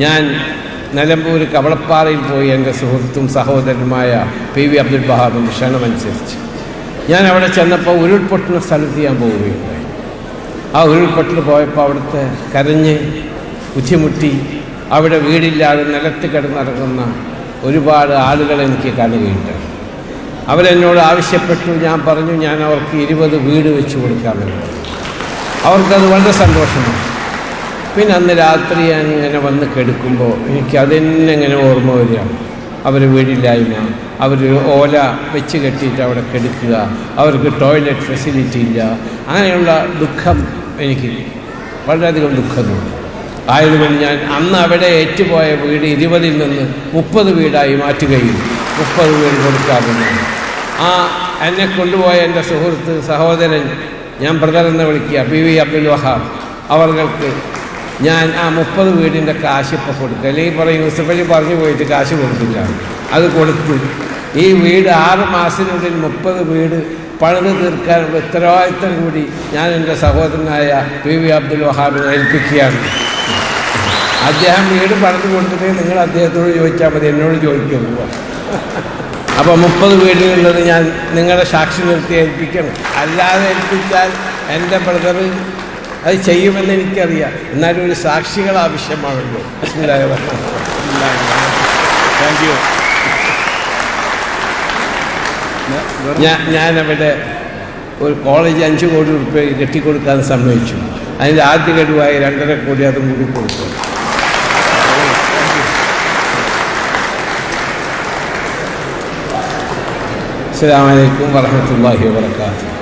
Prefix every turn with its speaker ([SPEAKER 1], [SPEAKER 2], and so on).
[SPEAKER 1] ഞാൻ നിലമ്പൂർ കവളപ്പാറയിൽ പോയി എൻ്റെ സുഹൃത്തും സഹോദരനുമായ പി വി അബ്ദുൽ വഹാബിൻ്റെ ക്ഷണമനുസരിച്ച് ഞാൻ അവിടെ ചെന്നപ്പോൾ ഉരുൾപൊട്ടുന്ന സ്ഥലത്ത് ഞാൻ പോവുകയുണ്ടായി. ആ ഉരുൾപൊട്ടൽ പോയപ്പോൾ അവിടുത്തെ കരഞ്ഞ് ബുദ്ധിമുട്ടി അവിടെ വീടില്ലാതെ നിലത്ത് കിടന്നിറങ്ങുന്ന ഒരുപാട് ആളുകളെ എനിക്ക് കാണുകയുണ്ടായി. അവരെന്നോട് ആവശ്യപ്പെട്ടു. ഞാൻ പറഞ്ഞു ഞാൻ അവർക്ക് 20 വീട് വെച്ച് കൊടുക്കാമെന്ന്. അവർക്കത് വളരെ സന്തോഷമാണ്. പിന്നെ അന്ന് രാത്രി ഞാൻ ഇങ്ങനെ വന്ന് കെടുക്കുമ്പോൾ എനിക്ക് അതെന്നെ ഇങ്ങനെ ഓർമ്മ വരികയാണ്. അവർ വീടില്ലായ്മ, അവർ ഓല വെച്ച് കെട്ടിയിട്ട് അവിടെ കെടുക്കുക, അവർക്ക് ടോയ്ലറ്റ് ഫെസിലിറ്റി ഇല്ല, അങ്ങനെയുള്ള ദുഃഖം എനിക്ക് വളരെയധികം ദുഃഖം തോന്നി. ആയതുകൊണ്ട് ഞാൻ അന്ന് അവിടെ ഏറ്റുപോയ വീട് 20-ൽ നിന്ന് 30 വീടായി മാറ്റുകയും 30 വീട് കൊടുക്കാറുണ്ട്. ആ എന്നെ കൊണ്ടുപോയ എൻ്റെ സുഹൃത്ത് സഹോദരൻ, ഞാൻ ബ്രദർ എന്ന് വിളിക്കുക, പി വി അബ്ദുൽ വഹാബ്, അവർക്ക് ഞാൻ ആ 30 വീടിൻ്റെ കാശ് ഇപ്പോൾ കൊടുക്കുക. അല്ലെങ്കിൽ പറയും യൂസഫ് അലി പറഞ്ഞു പോയിട്ട് കാശ് കൊടുത്തില്ല. അത് കൊടുത്തു. ഈ വീട് 6 മാസത്തിനുള്ളിൽ 30 വീട് പണിത് തീർക്കാനുള്ള ഉത്തരവാദിത്തം കൂടി ഞാൻ എൻ്റെ സഹോദരനായ പി വി അബ്ദുൽ വഹാബിനെ ഏൽപ്പിക്കുകയാണ്. അദ്ദേഹം വീട് പണിത് കൊടുത്തിട്ട് നിങ്ങൾ അദ്ദേഹത്തോട് ചോദിച്ചാൽ മതി, എന്നോട് ചോദിക്കുമ്പോൾ. അപ്പോൾ 30 വീടിനുള്ളത് ഞാൻ നിങ്ങളെ സാക്ഷി നിർത്തി ഏൽപ്പിക്കണം. അല്ലാതെ ഏൽപ്പിച്ചാൽ എൻ്റെ ബ്രദർ അത് ചെയ്യുമെന്ന് എനിക്കറിയാം. എന്നാലും ഒരു സാക്ഷികൾ ആവശ്യമാണല്ലോ. ഞാനവിടെ ഒരു കോളേജ് 5 കോടി രൂപ കെട്ടിക്കൊടുക്കാൻ സമ്മതിച്ചു. അതിൻ്റെ ആദ്യ ഗഡുവായി 2.5 കോടി അതും കൂടി കൊടുത്തു. അസ്സലാമു അലൈക്കും വറഹ്മത്തുള്ളാഹി വബറകാതുഹു.